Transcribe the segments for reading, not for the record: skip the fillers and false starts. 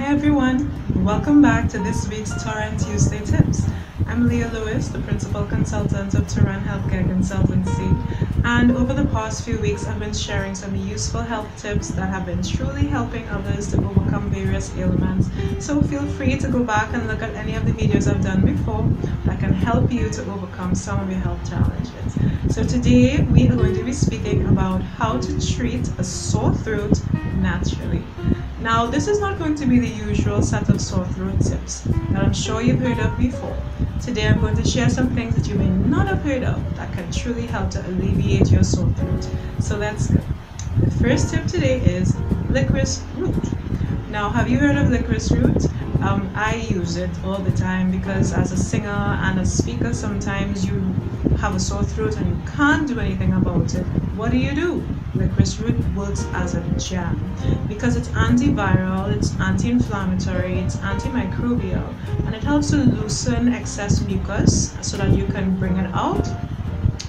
Hi everyone, welcome back to this week's Torrent Tuesday Tips. I'm Leah Lewis, the Principal Consultant of Torrent Healthcare Consultancy, and over the past few weeks I've been sharing some useful health tips that have been truly helping others to overcome various ailments. So feel free to go back and look at any of the videos I've done before that can help you to overcome some of your health challenges. So today we are going to be speaking about how to treat a sore throat naturally. Now, this is not going to be the usual set of sore throat tips that I'm sure you've heard of before. Today I'm going to share some things that you may not have heard of that can truly help to alleviate your sore throat. So let's go. The first tip today is licorice root. Now, have you heard of licorice root? I use it all the time because as a singer and a speaker, sometimes you have a sore throat and you can't do anything about it. What do? Licorice root works as a jam because it's antiviral, it's anti-inflammatory, it's antimicrobial, and it helps to loosen excess mucus so that you can bring it out,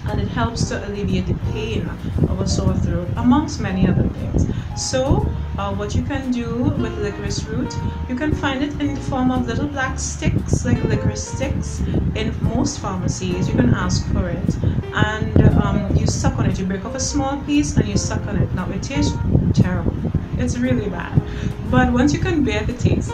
and it helps to alleviate the pain of a sore throat, amongst many other things. So what you can do with licorice root, you can find it in the form of little black sticks, like licorice sticks, in most pharmacies. You can ask for it, and you suck on it. You break off a small piece and you suck on it. Now it tastes terrible. It's really bad, but once you can bear the taste,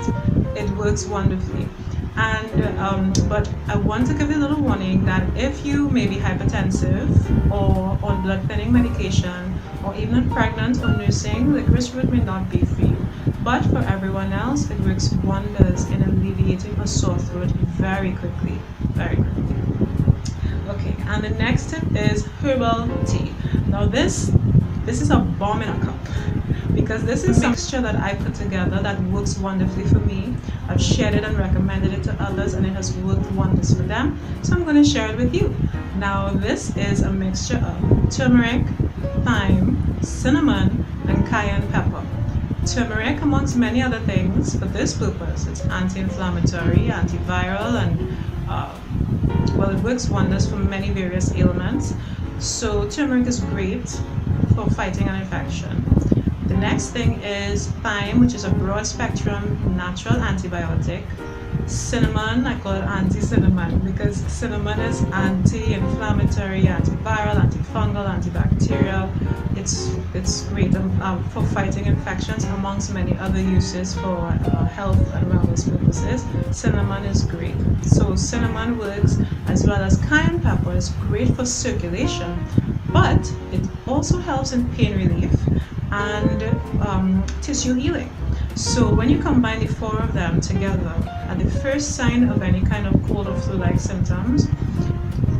it works wonderfully. But I want to give you a little warning that if you may be hypertensive or on blood thinning medication, or even pregnant or nursing, licorice root may not be for you. But for everyone else, it works wonders in alleviating a sore throat very quickly, very quickly. Okay, and the next tip is herbal tea. Now this is a bomb in a cup, because this is a mixture that I put together that works wonderfully for me. I've shared it and recommended it to others, and it has worked wonders for them, so I'm going to share it with you. Now this is a mixture of turmeric, thyme, cinnamon, and cayenne pepper. Turmeric, amongst many other things, for this purpose, it's anti-inflammatory, antiviral, and well, it works wonders for many various ailments. So turmeric is great for fighting an infection. The next thing is thyme, which is a broad spectrum natural antibiotic. Cinnamon, I call it anti-cinnamon because cinnamon is anti-inflammatory, antiviral, antifungal, antibacterial. It's great for fighting infections, amongst many other uses for health and wellness purposes. Cinnamon is great. So cinnamon works, as well as cayenne pepper is great for circulation, but it also helps in pain relief and tissue healing. So when you combine the four of them together, at the first sign of any kind of cold or flu-like symptoms,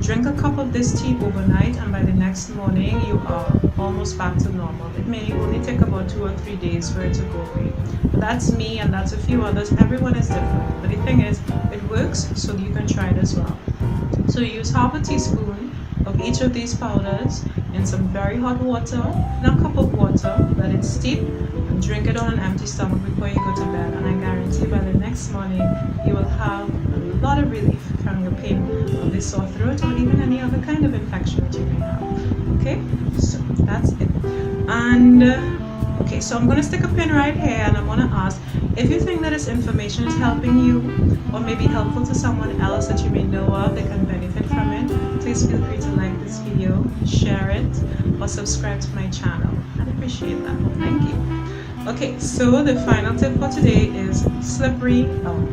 drink a cup of this tea overnight, and by the next morning you are almost back to normal. It may only take about 2 or 3 days for it to go away. But that's me, and that's a few others. Everyone is different. But the thing is, it works, so you can try it as well. So you use half a teaspoon of each of these powders in some very hot water, in a cup of water, let it steep, and drink it on an empty stomach before you go to bed. And I guarantee by the next morning you will have a lot of relief from your pain of the sore throat, or even any other kind of infection that you may have. Okay, so that's it. And okay, so I'm going to stick a pin right here, and I'm going to ask if you think that this information is helping you, or may be helpful to someone else that you may know of that can benefit from it. Please feel free to like this video, share it, or subscribe to my channel. I'd appreciate that. Thank you. Okay, so the final tip for today is slippery elm.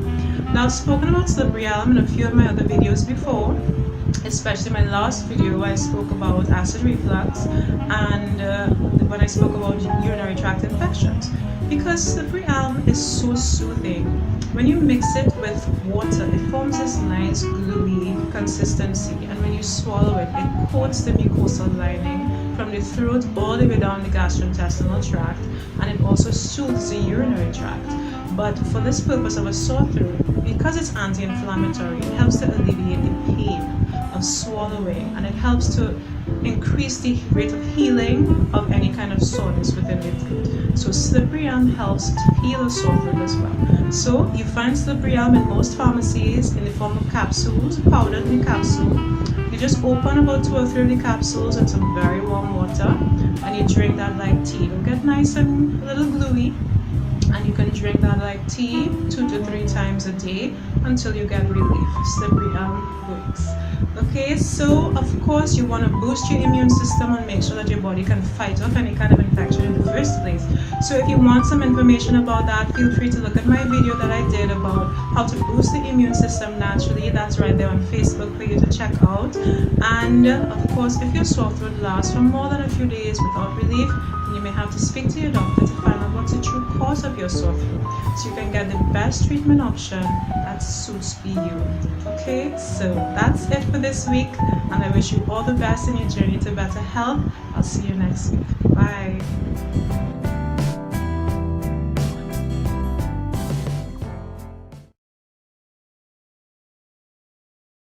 Now, I've spoken about slippery elm in a few of my other videos before, especially my last video where I spoke about acid reflux, and when I spoke about urinary tract infections. Because slippery elm is so soothing. When you mix it with water, it forms this nice gluey consistency, and when you swallow it, it coats the mucosal lining from the throat all the way down the gastrointestinal tract, and it also soothes the urinary tract. But for this purpose of a sore throat, because it's anti-inflammatory, it helps to alleviate the pain of swallowing, and it helps to increase the rate of healing of any kind of soreness within the throat. So slippery elm helps to heal a sore throat as well. So you find slippery elm in most pharmacies in the form of capsules, powdered in the capsule. You just open about 2 or 3 of the capsules in some very warm water, and you drink that like tea. It'll get nice and a little gluey, and you can drink that like tea 2 to 3 times a day until you get relief. Slippery elm works. Okay, so of course you want to boost your immune system and make sure that your body can fight off any kind of infection in the first place. So if you want some information about that, feel free to look at my video that I did about how to boost the immune system naturally. That's right there on Facebook for you to check out. And of course, if your sore throat lasts for more than a few days without relief, then you may have to speak to your doctor to find out what's the true cause of your sore throat, so you can get the best treatment option that suits you. Okay, so that's it for this week, and I wish you all the best in your journey to better health. I'll see you next week. Bye.